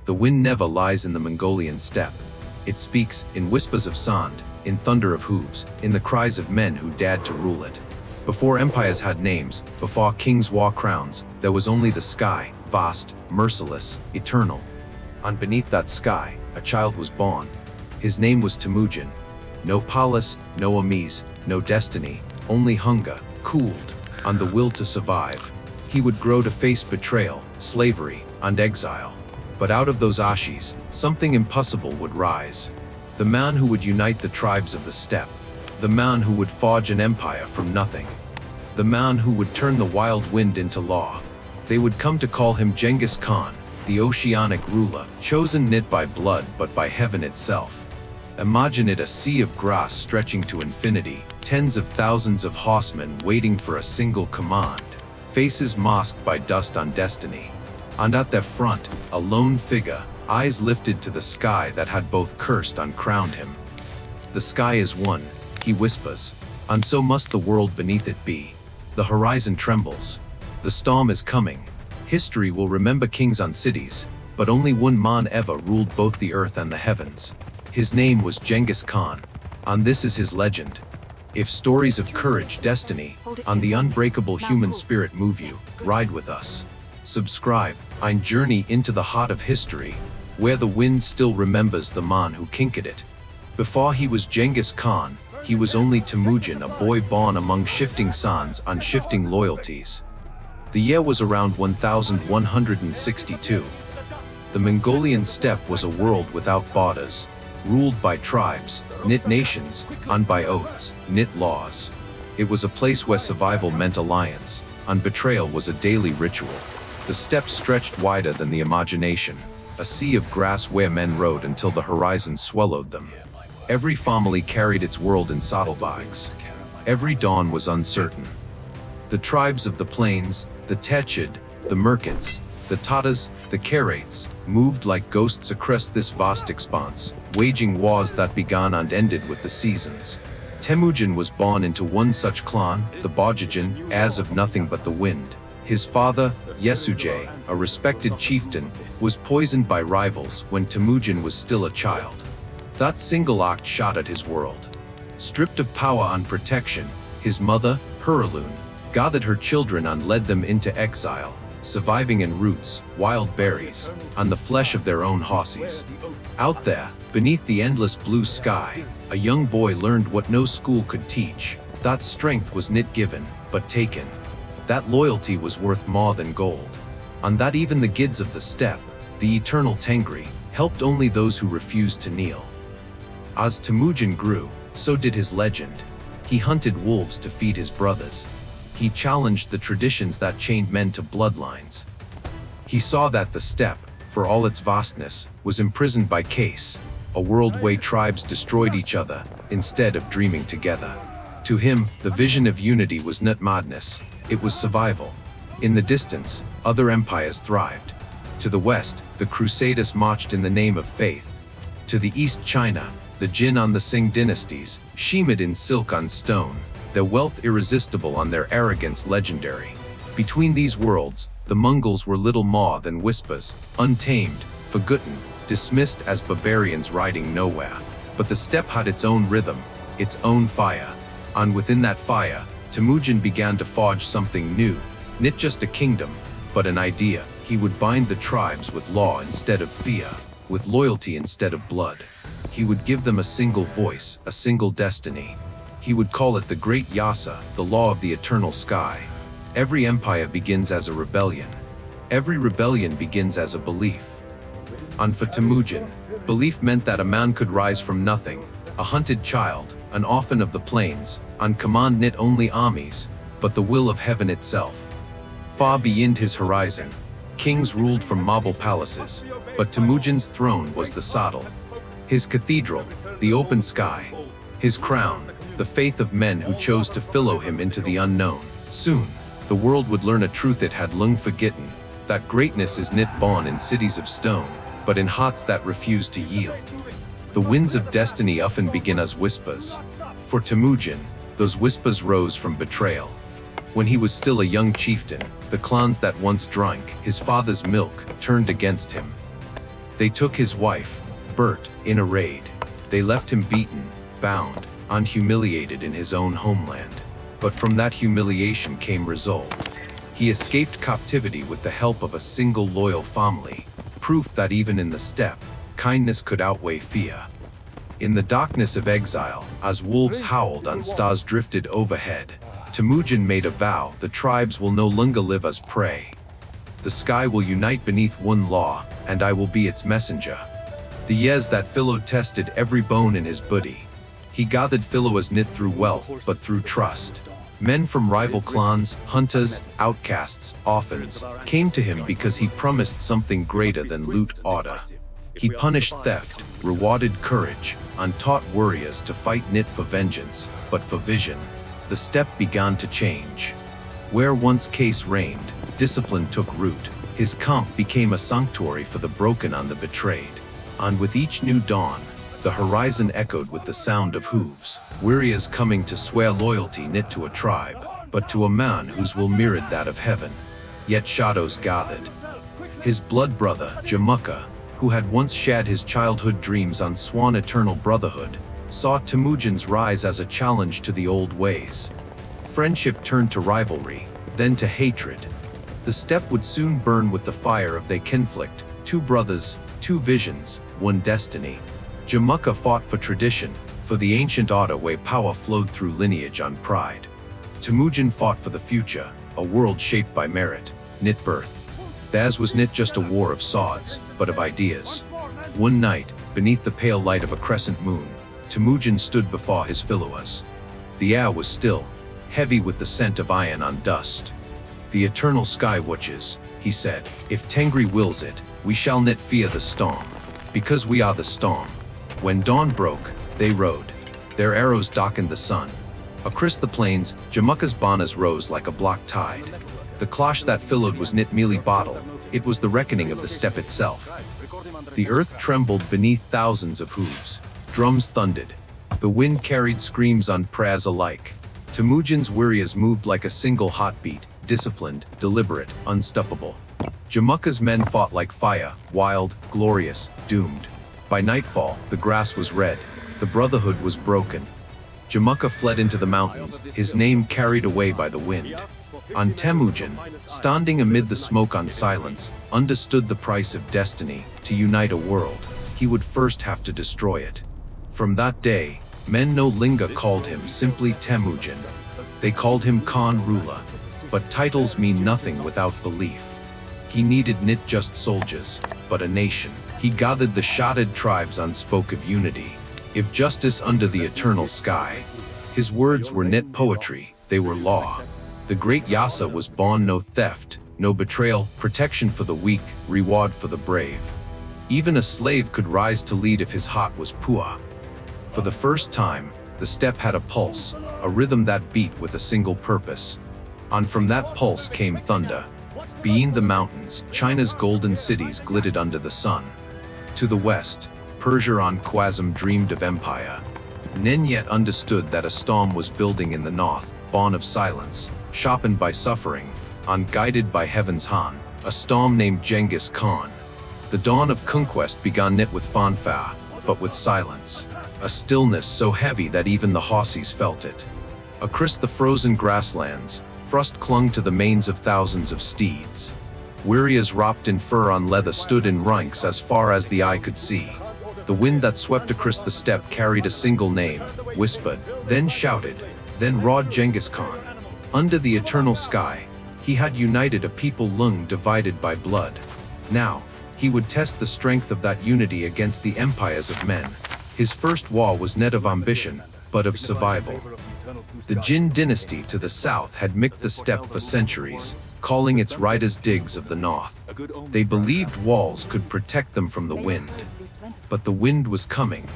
The wind never lies in the Mongolian steppe. It speaks in whispers of sand, in thunder of hooves, in the cries of men who dared to rule it. Before empires had names, before kings wore crowns, there was only the sky, vast, merciless, eternal. And beneath that sky, a child was born. His name was Temujin. No palace, no armies, no destiny, only hunger, cooled, and the will to survive. He would grow to face betrayal, slavery, and exile. But out of those ashes, something impossible would rise. The man who would unite the tribes of the steppe. The man who would forge an empire from nothing. The man who would turn the wild wind into law. They would come to call him Genghis Khan, the oceanic ruler, chosen not by blood but by heaven itself. Imagine it, a sea of grass stretching to infinity, tens of thousands of horsemen waiting for a single command, faces masked by dust on destiny. And at their front, a lone figure, eyes lifted to the sky that had both cursed and crowned him. The sky is one, he whispers, and so must the world beneath it be. The horizon trembles. The storm is coming. History will remember kings and cities, but only one man ever ruled both the earth and the heavens. His name was Genghis Khan, and this is his legend. If stories of courage, destiny, and the unbreakable human spirit move you, ride with us. Subscribe and journey into the heart of history, where the wind still remembers the man who conquered it. Before he was Genghis Khan, he was only Temujin, a boy born among shifting sands and shifting loyalties. The year was around 1162. The Mongolian steppe was a world without borders, ruled by tribes, knit nations, and by oaths, knit laws. It was a place where survival meant alliance, and betrayal was a daily ritual. The steppe stretched wider than the imagination, a sea of grass where men rode until the horizon swallowed them. Every family carried its world in saddlebags. Every dawn was uncertain. The tribes of the plains, the Techid, the Merkits, the Tatars, the Karates, moved like ghosts across this vast expanse, waging wars that began and ended with the seasons. Temujin was born into one such clan, the Bajajin, heirs of nothing but the wind. His father, Yesujay, a respected chieftain, was poisoned by rivals when Temujin was still a child. That single act shattered his world. Stripped of power and protection, his mother, Huralun, gathered her children and led them into exile, surviving in roots, wild berries, and the flesh of their own horses. Out there, beneath the endless blue sky, a young boy learned what no school could teach. That strength was not given, but taken. That loyalty was worth more than gold. And that even the Gids of the steppe, the eternal Tengri, helped only those who refused to kneel. As Temujin grew, so did his legend. He hunted wolves to feed his brothers. He challenged the traditions that chained men to bloodlines. He saw that the steppe, for all its vastness, was imprisoned by caste, a world where tribes destroyed each other, instead of dreaming together. To him, the vision of unity was not madness, it was survival. In the distance, other empires thrived. To the west, the Crusaders marched in the name of faith. To the east, China, the Jin and the Sing dynasties, shimmered in silk and stone, their wealth irresistible and their arrogance legendary. Between these worlds, the Mongols were little more than whispers, untamed, forgotten, dismissed as barbarians riding nowhere. But the steppe had its own rhythm, its own fire. And within that fire, Temujin began to forge something new, not just a kingdom, but an idea. He would bind the tribes with law instead of fear, with loyalty instead of blood. He would give them a single voice, a single destiny. He would call it the Great Yasa, the law of the eternal sky. Every empire begins as a rebellion. Every rebellion begins as a belief. And for Temujin, belief meant that a man could rise from nothing, a hunted child, an orphan of the plains, and command not only armies, but the will of heaven itself. Far beyond his horizon, kings ruled from marble palaces, but Temujin's throne was the saddle. His cathedral, the open sky. His crown, the faith of men who chose to follow him into the unknown. Soon, the world would learn a truth it had long forgotten, that greatness is not born in cities of stone, but in hearts that refuse to yield. The winds of destiny often begin as whispers. For Temujin, those whispers rose from betrayal. When he was still a young chieftain, the clans that once drank his father's milk turned against him. They took his wife, Bert, in a raid. They left him beaten, bound, and humiliated in his own homeland. But from that humiliation came resolve. He escaped captivity with the help of a single loyal family, proof that even in the steppe, kindness could outweigh fear. In the darkness of exile, as wolves howled and stars drifted overhead, Temujin made a vow: the tribes will no longer live as prey. The sky will unite beneath one law, and I will be its messenger. The years that Philo tested every bone in his body. He gathered followers knit through wealth, but through trust. Men from rival clans, hunters, outcasts, orphans, came to him because he promised something greater than loot order. He punished theft, rewarded courage, and taught warriors to fight not for vengeance, but for vision. The steppe began to change. Where once chaos reigned, discipline took root. His camp became a sanctuary for the broken and the betrayed. And with each new dawn, the horizon echoed with the sound of hooves, warriors coming to swear loyalty not to a tribe, but to a man whose will mirrored that of heaven. Yet shadows gathered. His blood brother, Jamukha, who had once shared his childhood dreams and sworn eternal brotherhood, saw Temujin's rise as a challenge to the old ways. Friendship turned to rivalry, then to hatred. The steppe would soon burn with the fire of their conflict: two brothers, two visions, one destiny. Jamukha fought for tradition, for the ancient order where power flowed through lineage and pride. Temujin fought for the future, a world shaped by merit, not birth. Theirs was not just a war of swords, but of ideas. One night, beneath the pale light of a crescent moon, Temujin stood before his followers. The air was still, heavy with the scent of iron and dust. "The eternal sky watches," he said. "If Tengri wills it, we shall not fear the storm, because we are the storm." When dawn broke, they rode. Their arrows darkened the sun. Across the plains, Jamukha's banners rose like a black tide. The clash that followed was not merely battle, it was the reckoning of the steppe itself. The earth trembled beneath thousands of hooves. Drums thundered. The wind carried screams and prayers alike. Temujin's warriors moved like a single heartbeat, disciplined, deliberate, unstoppable. Jamukha's men fought like fire, wild, glorious, doomed. By nightfall, the grass was red. The brotherhood was broken. Jamukha fled into the mountains, his name carried away by the wind. And Temujin, standing amid the smoke and silence, understood the price of destiny. To unite a world, he would first have to destroy it. From that day, men no longer called him simply Temujin. They called him Khan ruler. But titles mean nothing without belief. He needed not just soldiers, but a nation. He gathered the shattered tribes and spoke of unity, of justice under the eternal sky. His words were not poetry, they were law. The great Yasa was born: no theft, no betrayal, protection for the weak, reward for the brave. Even a slave could rise to lead if his heart was pure. For the first time, the steppe had a pulse, a rhythm that beat with a single purpose. And from that pulse came thunder. Beyond the mountains, China's golden cities glittered under the sun. To the west, Persia and Khwarezm dreamed of empire. None yet understood that a storm was building in the north, born of silence, sharpened by suffering, and guided by heaven's hand, a storm named Genghis Khan. The dawn of conquest began not with fanfare, but with silence. A stillness so heavy that even the horses felt it. Across the frozen grasslands, frost clung to the manes of thousands of steeds. Warriors wrapped in fur and leather stood in ranks as far as the eye could see. The wind that swept across the steppe carried a single name, whispered, then shouted, then roared: Genghis Khan. Under the eternal sky, he had united a people long divided by blood. Now, he would test the strength of that unity against the empires of men. His first war was not of ambition, but of survival. The Jin dynasty to the south had micked the steppe for centuries, calling its riders digs of the north. They believed walls could protect them from the wind. But the wind was coming.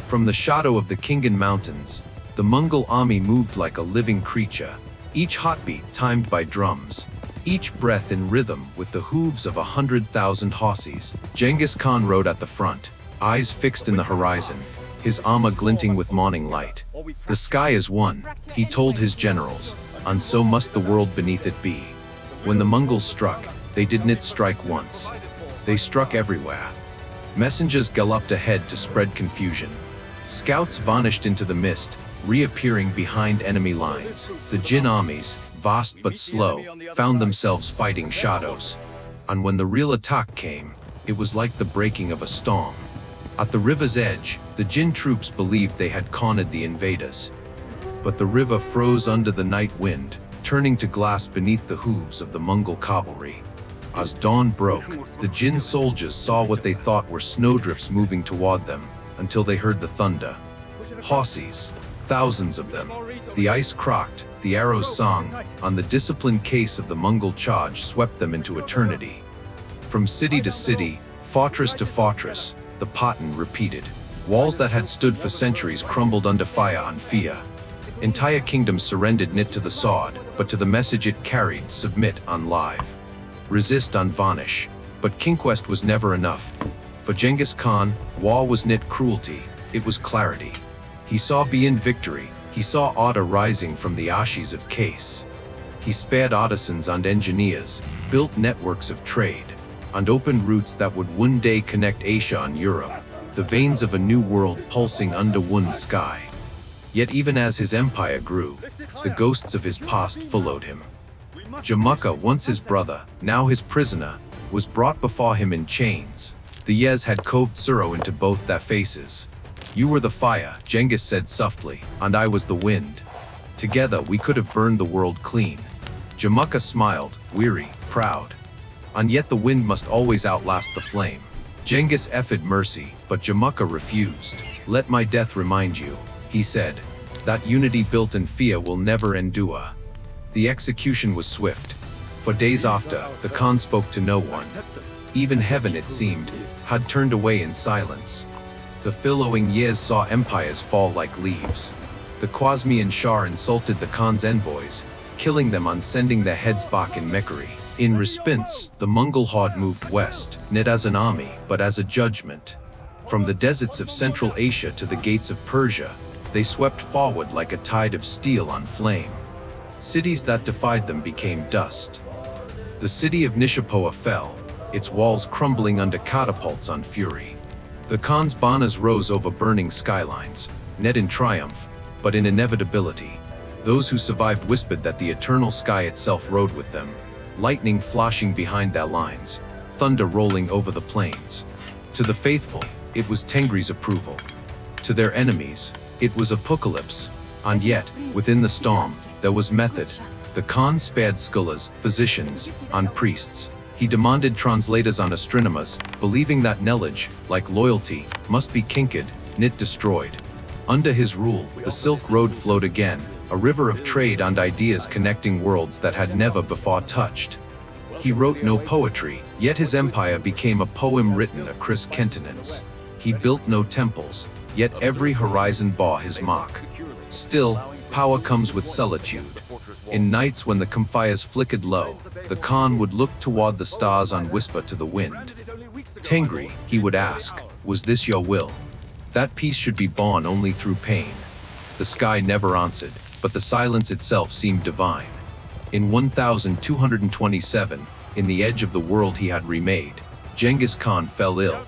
From the shadow of the Khingan Mountains, the Mongol army moved like a living creature, each heartbeat timed by drums, each breath in rhythm with the hooves of 100,000 horses. Genghis Khan rode at the front, eyes fixed in the horizon, his armor glinting with morning light. The sky is one, he told his generals, and so must the world beneath it be. When the Mongols struck, they did not strike once. They struck everywhere. Messengers galloped ahead to spread confusion. Scouts vanished into the mist, reappearing behind enemy lines. The Jin armies, vast but slow, found themselves fighting shadows. And when the real attack came, it was like the breaking of a storm. At the river's edge, the Jin troops believed they had cornered the invaders. But the river froze under the night wind, turning to glass beneath the hooves of the Mongol cavalry. As dawn broke, the Jin soldiers saw what they thought were snowdrifts moving toward them, until they heard the thunder. Horses, thousands of them. The ice cracked, the arrows sang, and the disciplined case of the Mongol charge swept them into eternity. From city to city, fortress to fortress, the pattern repeated. Walls that had stood for centuries crumbled under fire and fear. Entire kingdoms surrendered knit to the sword, but to the message it carried: submit and live. Resist and vanish. But conquest was never enough. For Genghis Khan, war was knit cruelty, it was clarity. He saw beyond victory, he saw order rising from the ashes of case. He spared artisans and engineers, built networks of trade, and opened routes that would one day connect Asia and Europe, the veins of a new world pulsing under one sky. Yet even as his empire grew, the ghosts of his past followed him. Jamukha, once his brother, now his prisoner, was brought before him in chains. The years had coved sorrow into both their faces. You were the fire, Genghis said softly, and I was the wind. Together we could have burned the world clean. Jamukha smiled, weary, proud. And yet the wind must always outlast the flame. Genghis offered mercy, but Jamukha refused. Let my death remind you, he said, that unity built in fear will never endure. The execution was swift. For days after, the Khan spoke to no one. Even heaven, it seemed, had turned away in silence. The following years saw empires fall like leaves. The Khwarezmian Shah insulted the Khan's envoys, killing them and sending their heads back in mockery. In response, the Mongol horde moved west, not as an army, but as a judgment. From the deserts of Central Asia to the gates of Persia, they swept forward like a tide of steel on flame. Cities that defied them became dust. The city of Nishapoa fell, its walls crumbling under catapults on fury. The Khan's banners rose over burning skylines, not in triumph, but in inevitability. Those who survived whispered that the eternal sky itself rode with them, lightning flashing behind their lines, thunder rolling over the plains. To the faithful, it was Tengri's approval. To their enemies, it was apocalypse. And yet, within the storm, there was method. The Khan spared scholars, physicians, and priests. He demanded translators and astronomers, believing that knowledge, like loyalty, must be conquered, not destroyed. Under his rule, the Silk Road flowed again, a river of trade and ideas connecting worlds that had never before touched. He wrote no poetry, yet his empire became a poem written across continents. He built no temples, yet every horizon bore his mark. Still, power comes with solitude. In nights when the campfires flickered low, the Khan would look toward the stars and whisper to the wind. Tengri, he would ask, was this your will? That peace should be born only through pain. The sky never answered, but the silence itself seemed divine. In 1227, in the edge of the world he had remade, Genghis Khan fell ill.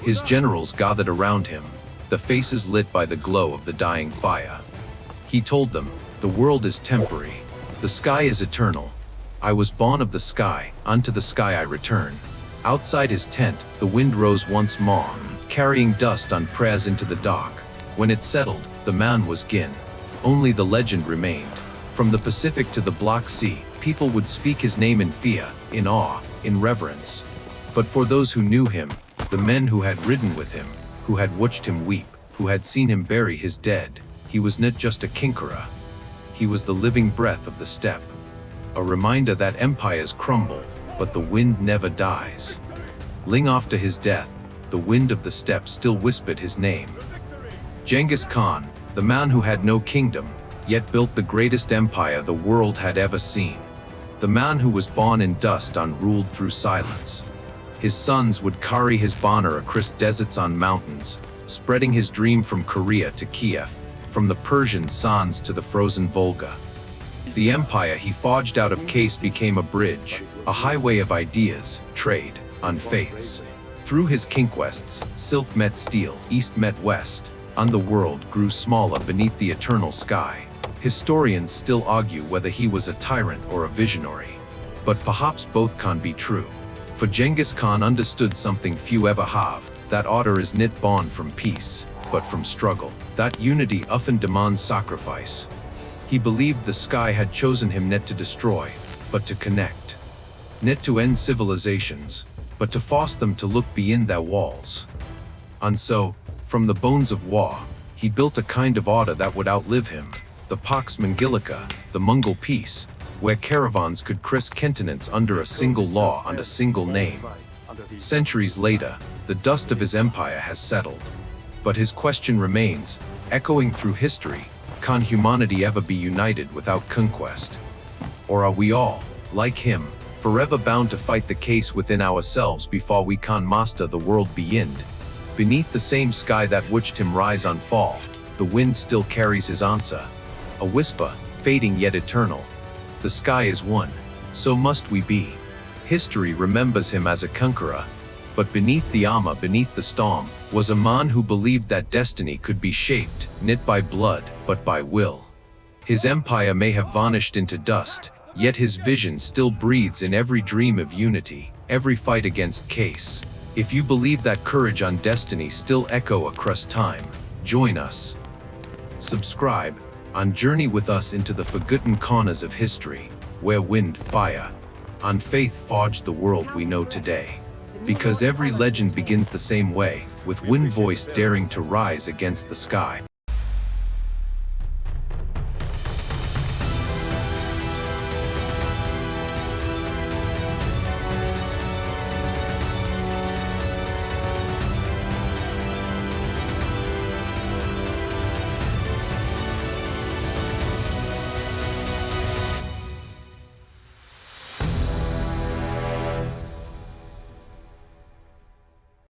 His generals gathered around him, the faces lit by the glow of the dying fire. He told them, the world is temporary, the sky is eternal. I was born of the sky, unto the sky I return. Outside his tent, the wind rose once more, carrying dust and prayers into the dark. When it settled, the man was gone. Only the legend remained. From the Pacific to the Black Sea, people would speak his name in fear, in awe, in reverence. But for those who knew him, the men who had ridden with him, who had watched him weep, who had seen him bury his dead, he was not just a conqueror. He was the living breath of the steppe. A reminder that empires crumble, but the wind never dies. Long after his death, the wind of the steppe still whispered his name. Genghis Khan, the man who had no kingdom, yet built the greatest empire the world had ever seen. The man who was born in dust and ruled through silence. His sons would carry his banner across deserts and mountains, spreading his dream from Korea to Kiev, from the Persian sands to the frozen Volga. The empire he forged out of case became a bridge, a highway of ideas, trade, and faiths. Through his conquests, silk met steel, east met west, and the world grew smaller beneath the eternal sky. Historians still argue whether he was a tyrant or a visionary. But perhaps both can be true. For Genghis Khan understood something few ever have, that order is not born from peace, but from struggle. That unity often demands sacrifice. He believed the sky had chosen him not to destroy, but to connect. Not to end civilizations, but to force them to look beyond their walls. And so, from the bones of war, he built a kind of order that would outlive him, the Pax Mongolica, the Mongol peace, where caravans could cross continents under a single law and a single name. Centuries later, the dust of his empire has settled. But his question remains, echoing through history: can humanity ever be united without conquest? Or are we all, like him, forever bound to fight the case within ourselves before we can master the world beyond? Beneath the same sky that watched him rise and fall, the wind still carries his answer. A whisper, fading yet eternal. The sky is one, so must we be. History remembers him as a conqueror, but beneath the armor, beneath the storm, was a man who believed that destiny could be shaped, not by blood, but by will. His empire may have vanished into dust, yet his vision still breathes in every dream of unity, every fight against case. If you believe that courage and destiny still echo across time, join us. Subscribe, and journey with us into the forgotten corners of history, where wind, fire, and faith forged the world we know today. Because every legend begins the same way, with wind voice daring to rise against the sky.